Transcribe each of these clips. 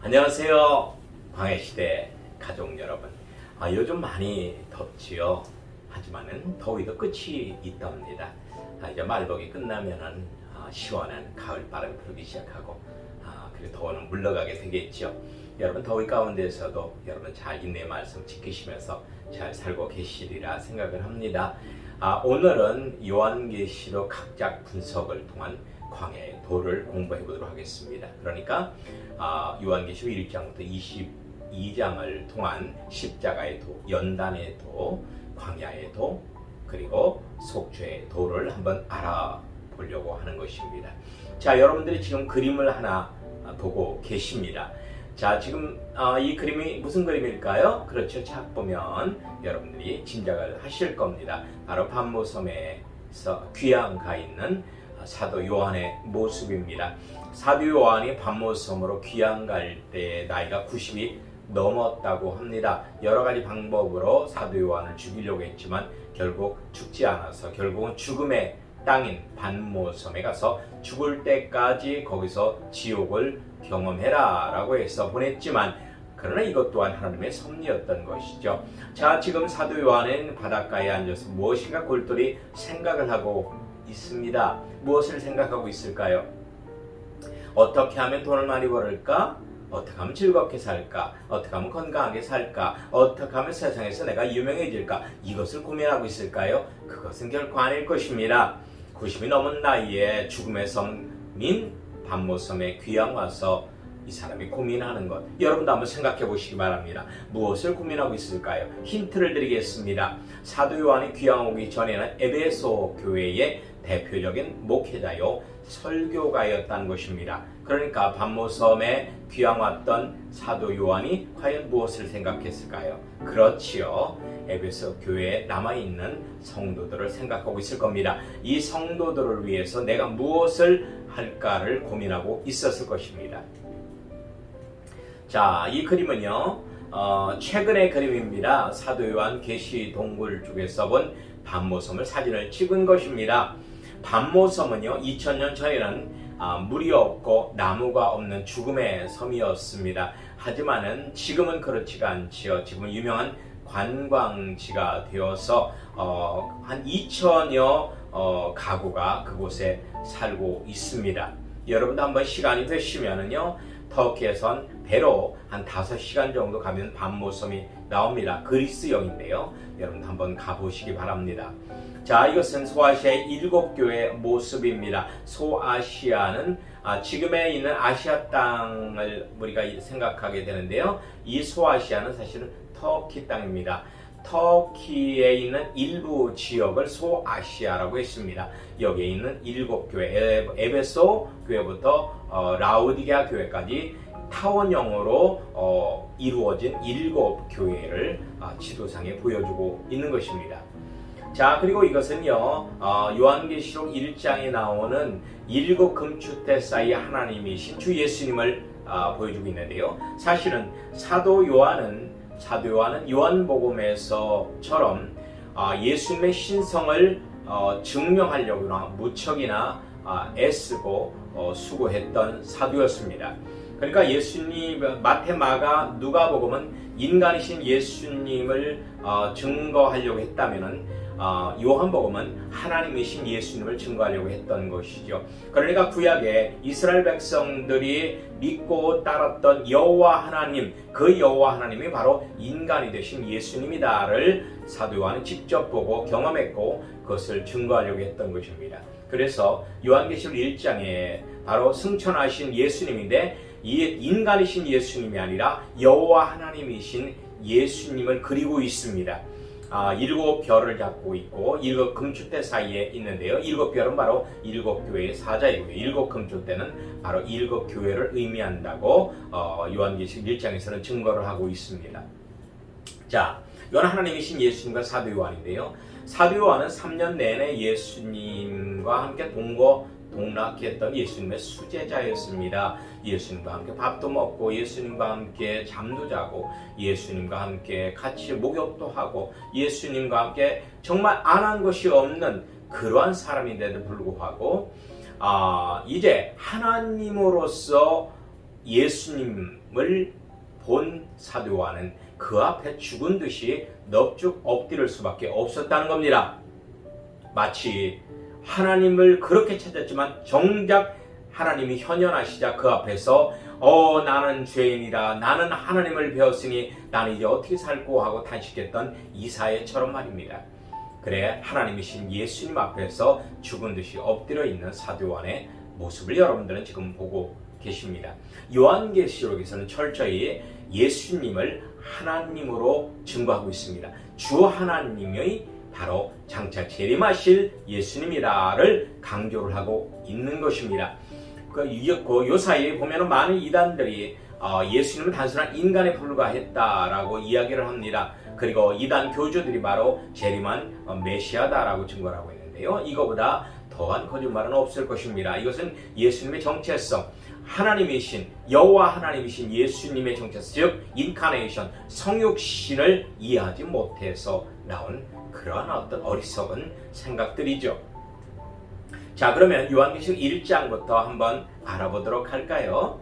안녕하세요. 광해시대 가족 여러분. 요즘 많이 덥지요. 하지만은 더위도 끝이 있답니다. 이제 말복이 끝나면은 시원한 가을 바람이 불기 시작하고 그리고 더위는 물러가게 되겠죠. 여러분 더위 가운데서도 여러분 잘 인내 말씀 지키시면서 잘 살고 계시리라 생각을 합니다. 오늘은 요한계시록 각작 분석을 통한 광야의 도를 공부해 보도록 하겠습니다. 그러니까 요한계시록 1장부터 22장을 통한 십자가의 도, 연단의 도, 광야의 도, 그리고 속죄의 도를 한번 알아보려고 하는 것입니다. 자, 여러분들이 지금 그림을 하나 보고 계십니다. 자, 지금 이 그림이 무슨 그림일까요? 그렇죠. 자, 보면 여러분들이 짐작을 하실 겁니다. 바로 반모섬에서 귀양 가 있는 사도 요한의 모습입니다. 사도 요한이 반모섬으로 귀양 갈 때 나이가 90이 넘었다고 합니다. 여러 가지 방법으로 사도 요한을 죽이려고 했지만 결국 죽지 않아서 결국은 죽음의 땅인 반모섬에 가서 죽을 때까지 거기서 지옥을 경험해라 라고 해서 보냈지만 그러나 이것 또한 하나님의 섭리였던 것이죠. 자, 지금 사도 요한은 바닷가에 앉아서 무엇인가 골똘히 생각을 하고 있습니다. 무엇을 생각하고 있을까요? 어떻게 하면 돈을 많이 벌을까? 어떻게 하면 즐겁게 살까? 어떻게 하면 건강하게 살까? 어떻게 하면 세상에서 내가 유명해질까? 이것을 고민하고 있을까요? 그것은 결코 아닐 것입니다. 90이 넘은 나이에 죽음의 섬인 반모섬에 귀양 와서 이 사람이 고민하는 것, 여러분도 한번 생각해 보시기 바랍니다. 무엇을 고민하고 있을까요? 힌트를 드리겠습니다. 사도 요한이 귀양 오기 전에는 에베소 교회의 대표적인 목회자요 설교가였다는 것입니다. 그러니까 반모섬에 귀양 왔던 사도 요한이 과연 무엇을 생각했을까요? 그렇지요. 에베소 교회에 남아있는 성도들을 생각하고 있을 겁니다. 이 성도들을 위해서 내가 무엇을 할까를 고민하고 있었을 것입니다. 자, 이 그림은요 최근의 그림입니다. 사도 요한 계시 동굴 쪽에서 본 반모섬을 사진을 찍은 것입니다. 반모섬은요 2000년 전에는 물이 없고 나무가 없는 죽음의 섬이었습니다. 하지만은 지금은 그렇지가 않지요. 지금은 유명한 관광지가 되어서 한 2000여 가구가 그곳에 살고 있습니다. 여러분도 한번 시간이 되시면은요 터키에선 배로 한 5시간 정도 가면 반모섬이 나옵니다. 그리스역인데요. 여러분 한번 가보시기 바랍니다. 자, 이것은 소아시아의 7교회의 모습입니다. 소아시아는 지금에 있는 아시아 땅을 우리가 생각하게 되는데요. 이 소아시아는 사실은 터키 땅입니다. 터키에 있는 일부 지역을 소아시아라고 했습니다. 여기에 있는 7교회, 에베소 교회부터 라우디게아 교회까지 타원형으로 이루어진 7교회를 지도상에 보여주고 있는 것입니다. 자, 그리고 이것은요 요한계시록 1장에 나오는 7 금추대 사이에 하나님이신 주 예수님을 보여주고 있는데요. 사실은 사도 요한은 요한복음에서처럼 예수님의 신성을 증명하려고 무척이나 애쓰고 수고했던 사도였습니다. 그러니까 예수님, 마태, 마가, 누가복음은 인간이신 예수님을 증거하려고 했다면은 요한복음은 하나님이신 예수님을 증거하려고 했던 것이죠. 그러니까 구약에 이스라엘 백성들이 믿고 따랐던 여호와 하나님, 그 여호와 하나님이 바로 인간이 되신 예수님이다를 사도 요한은 직접 보고 경험했고 그것을 증거하려고 했던 것입니다. 그래서 요한계시록 1장에 바로 승천하신 예수님인데 이 인간이신 예수님이 아니라 여호와 하나님이신 예수님을 그리고 있습니다. 7 별을 잡고 있고 7 금추대 사이에 있는데요. 7 별은 바로 7교회의 사자이고요. 7 금추대는 바로 7교회를 의미한다고 요한계시록 1장에서는 증거를 하고 있습니다. 자, 이건 하나님이신 예수님과 사도 요한인데요. 사도 요한은 3년 내내 예수님과 함께 동락했던 예수님의 수제자였습니다. 예수님과 함께 밥도 먹고 예수님과 함께 잠도 자고 예수님과 함께 같이 목욕도 하고 예수님과 함께 정말 안 한 것이 없는 그러한 사람인데도 불구하고 이제 하나님으로서 예수님을 본 사도 요한은 그 앞에 죽은 듯이 넙죽 엎드릴 수밖에 없었다는 겁니다. 마치 하나님을 그렇게 찾았지만 정작 하나님이 현현하시자 그 앞에서 나는 죄인이라, 나는 하나님을 배웠으니 나는 이제 어떻게 살고 하고 탄식했던 이사야처럼 말입니다. 그래, 하나님이신 예수님 앞에서 죽은 듯이 엎드려 있는 사도 요한의 모습을 여러분들은 지금 보고 계십니다. 요한계시록에서는 철저히 예수님을 하나님으로 증거하고 있습니다. 주 하나님의 바로 장차 재림하실 예수님이라를 강조를 하고 있는 것입니다. 요 사이에 보면 많은 이단들이 예수님은 단순한 인간에 불과했다라고 이야기를 합니다. 그리고 이단 교주들이 바로 재림한 메시아다라고 증거를 하고 있는데요. 이거보다 더한 거짓말은 없을 것입니다. 이것은 예수님의 정체성, 하나님이신 여호와 하나님이신 예수님의 정체성, 즉 인카네이션, 성육신을 이해하지 못해서 나온 그러한 어떤 어리석은 생각들이죠. 자, 그러면 요한계시록 1장부터 한번 알아보도록 할까요?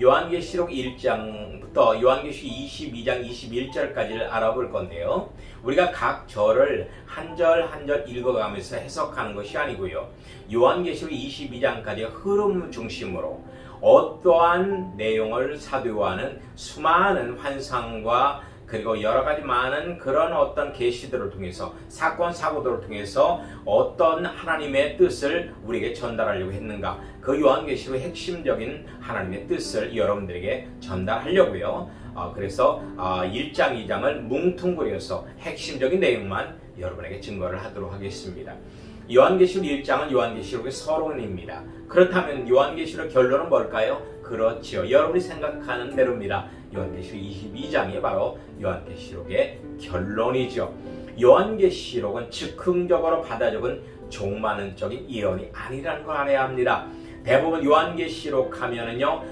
요한계시록 1장부터 요한계시록 22장 21절까지를 알아볼 건데요. 우리가 각 절을 한 절 한 절 읽어가면서 해석하는 것이 아니고요. 요한계시록 22장까지의 흐름 중심으로 어떠한 내용을 사도 요한은 수많은 환상과 그리고 여러 가지 많은 그런 어떤 계시들을 통해서, 사건 사고들을 통해서 어떤 하나님의 뜻을 우리에게 전달하려고 했는가, 그 요한계시록의 핵심적인 하나님의 뜻을 여러분들에게 전달하려고요. 그래서 1장 2장을 뭉뚱그려서 핵심적인 내용만 여러분에게 증거를 하도록 하겠습니다. 요한계시록 1장은 요한계시록의 서론입니다. 그렇다면 요한계시록 결론은 뭘까요? 그렇지요, 여러분이 생각하는 대로입니다. 요한계시록 22장이 바로 요한계시록의 결론이죠. 요한계시록은 즉흥적으로 받아 적은 종말론적인 예언이 아니라는 걸 알아야 합니다. 대부분 요한계시록 하면은요,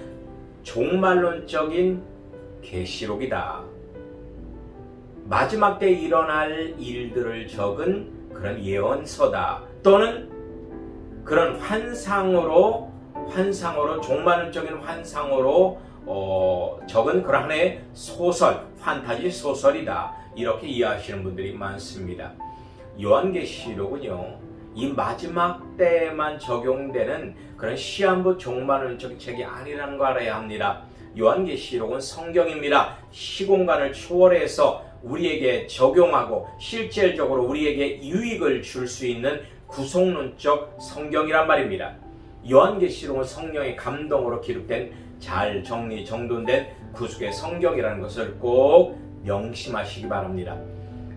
종말론적인 계시록이다, 마지막 때 일어날 일들을 적은 그런 예언서다, 또는 그런 환상으로 종말론적인 환상으로 적은 그런 하나의 소설, 판타지 소설이다, 이렇게 이해하시는 분들이 많습니다. 요한계시록은요, 이 마지막 때만 적용되는 그런 시한부 종말론적 책이 아니라는 거 알아야 합니다. 요한계시록은 성경입니다. 시공간을 초월해서 우리에게 적용하고 실질적으로 우리에게 유익을 줄 수 있는 구속론적 성경이란 말입니다. 요한계시록은 성령의 감동으로 기록된 잘 정리 정돈된 구속의 성경이라는 것을 꼭 명심하시기 바랍니다.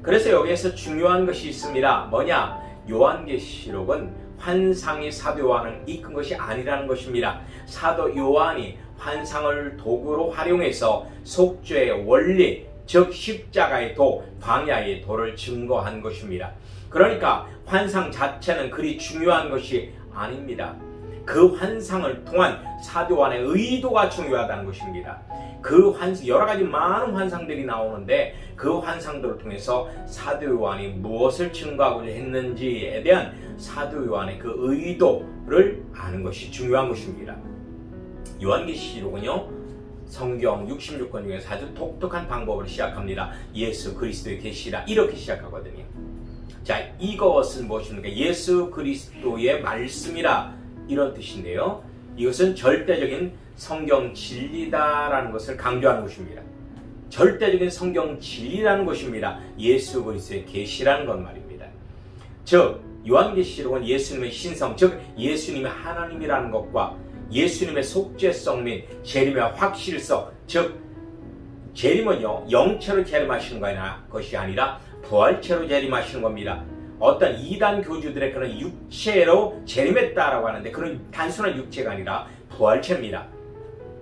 그래서 여기에서 중요한 것이 있습니다. 뭐냐? 요한계시록은 환상이 사도 요한을 이끈 것이 아니라는 것입니다. 사도 요한이 환상을 도구로 활용해서 속죄의 원리, 즉 십자가의 도, 광야의 도를 증거한 것입니다. 그러니까 환상 자체는 그리 중요한 것이 아닙니다. 그 환상을 통한 사도 요한의 의도가 중요하다는 것입니다. 그 여러 가지 많은 환상들이 나오는데 그 환상들을 통해서 사도 요한이 무엇을 증거하고자 했는지에 대한 사도 요한의 그 의도를 아는 것이 중요한 것입니다. 요한계시록은요, 성경 66권 중에서 아주 독특한 방법으로 시작합니다. 예수 그리스도의 계시라, 이렇게 시작하거든요. 자, 이것은 무엇입니까? 예수 그리스도의 말씀이라, 이런 뜻인데요. 이것은 절대적인 성경 진리다라는 것을 강조하는 것입니다. 절대적인 성경 진리라는 것입니다. 예수 그리스도의 계시라는 것 말입니다. 즉 요한계시록은 예수님의 신성, 즉 예수님의 하나님이라는 것과 예수님의 속죄성 및 재림의 확실성, 즉 재림은요, 영체로 재림하시는 것이 아니라 부활체로 재림하시는 겁니다. 어떤 이단 교주들의 그런 육체로 재림했다라고 하는데, 그런 단순한 육체가 아니라 부활체입니다.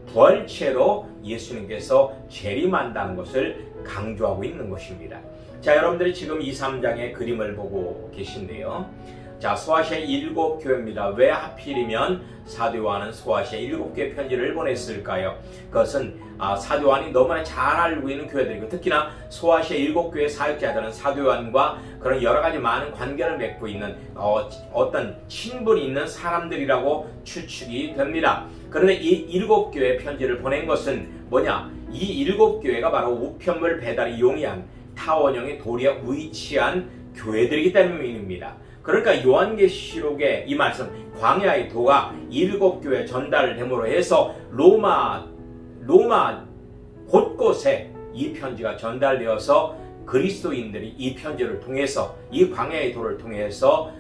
부활체로 예수님께서 재림한다는 것을 강조하고 있는 것입니다. 자, 여러분들이 지금 2, 3장의 그림을 보고 계신데요. 자, 소아시아 7교회입니다. 왜 하필이면 사도 요한은 소아시아 7교회 편지를 보냈을까요? 그것은 사도 요한이 너무나 잘 알고 있는 교회들이고, 특히나 소아시아 7교회 사역자들은 사도 요한과 그런 여러 가지 많은 관계를 맺고 있는 어떤 친분이 있는 사람들이라고 추측이 됩니다. 그런데 이 7교회 편지를 보낸 것은 뭐냐? 이 7교회가 바로 우편물 배달이 용이한 타원형의 도리에 위치한 교회들이기 때문입니다. 그러니까 요한계시록의 이 말씀, 광야의 도가 7교회 전달됨으로 해서 로마 곳곳에 이 편지가 전달되어서 그리스도인들이 이 편지를 통해서, 이 광야의 도를 통해서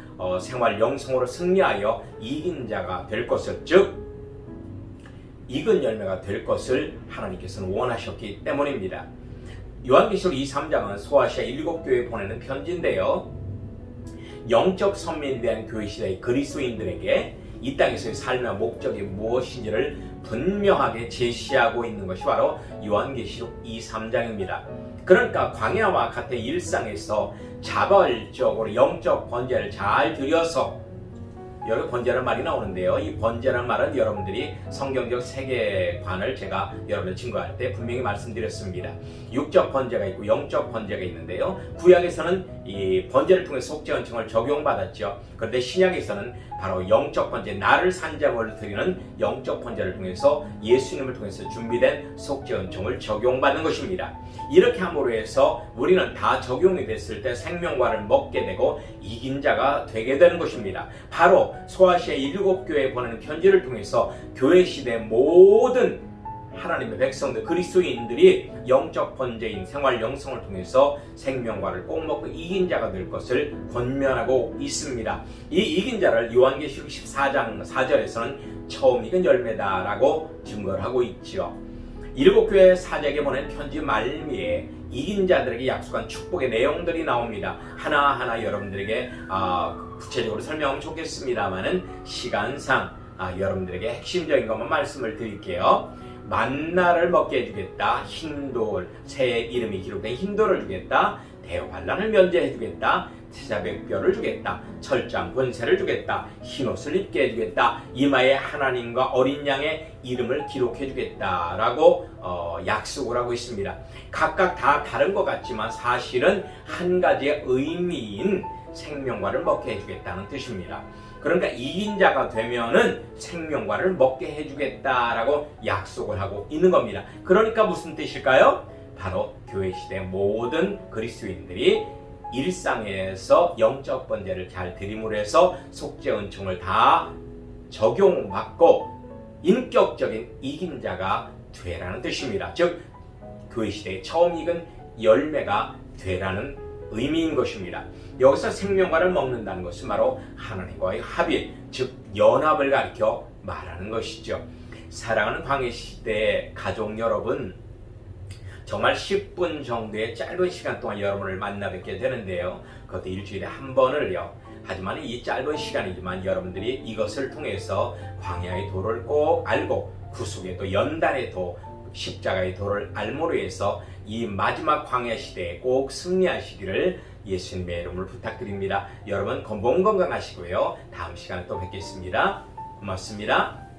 생활 영성으로 승리하여 이긴 자가 될 것을, 즉 익은 열매가 될 것을 하나님께서는 원하셨기 때문입니다. 요한계시록 2, 3장은 소아시아 7교회에 보내는 편지인데요, 영적 선민에 대한 교회 시대의 그리스도인들에게 이 땅에서의 삶의 목적이 무엇인지를 분명하게 제시하고 있는 것이 바로 요한계시록 2, 3장입니다. 그러니까 광야와 같은 일상에서 자발적으로 영적 번제를 잘 드려서, 여기 번제라는 말이 나오는데요, 이 번제라는 말은 여러분들이 성경적 세계관을 제가 여러분들 증거할 때 분명히 말씀드렸습니다. 육적 번제가 있고 영적 번제가 있는데요, 구약에서는 이 번제를 통해 속죄은총을 적용받았죠. 그런데 신약에서는 바로 영적 번제, 나를 산자물로 드리는 영적 번제를 통해서 예수님을 통해서 준비된 속죄은총을 적용받는 것입니다. 이렇게 함으로 해서 우리는 다 적용이 됐을 때 생명과를 먹게 되고 이긴 자가 되게 되는 것입니다. 바로 소아시아 7교회에 보내는 편지를 통해서 교회 시대 모든 하나님의 백성들, 그리스도인들이 영적 번제인 생활 영성을 통해서 생명과를 꼭 먹고 이긴 자가 될 것을 권면하고 있습니다. 이 이긴 자를 요한계시록 14장 4절에서는 처음 익은 열매다라고 증거를 하고 있죠. 7교회 사제에게 보낸 편지 말미에 이긴 자들에게 약속한 축복의 내용들이 나옵니다. 하나하나 여러분들에게 구체적으로 설명하면 좋겠습니다만은 시간상 여러분들에게 핵심적인 것만 말씀을 드릴게요. 만나를 먹게 해주겠다. 흰돌, 새의 이름이 기록된 흰돌을 주겠다. 대환란을 면제해 주겠다. 태자백뼈를 주겠다. 철장 권세를 주겠다. 흰옷을 입게 해주겠다. 이마에 하나님과 어린 양의 이름을 기록해 주겠다라고 약속을 하고 있습니다. 각각 다 다른 것 같지만 사실은 한 가지의 의미인 생명과를 먹게 해주겠다는 뜻입니다. 그러니까 이긴 자가 되면은 생명과를 먹게 해주겠다라고 약속을 하고 있는 겁니다. 그러니까 무슨 뜻일까요? 바로 교회 시대 모든 그리스도인들이 일상에서 영적 번제를 잘 드림으로 해서 속죄 은총을 다 적용받고 인격적인 이긴 자가 되라는 뜻입니다. 즉 교회 시대의 처음 익은 열매가 되라는 의미인 것입니다. 여기서 생명과를 먹는다는 것은 바로 하나님과의 합일, 즉 연합을 가리켜 말하는 것이죠. 사랑하는 광해시대의 가족 여러분, 정말 10분 정도의 짧은 시간 동안 여러분을 만나 뵙게 되는데요, 그것도 일주일에 한 번을요. 하지만 이 짧은 시간이지만 여러분들이 이것을 통해서 광야의 도를 꼭 알고 구속의 도, 연단의 도, 십자가의 도를 알므로 해서 이 마지막 광야 시대에 꼭 승리하시기를 예수님의 이름으로 부탁드립니다. 여러분 건강하시고요. 다음 시간에 또 뵙겠습니다. 고맙습니다.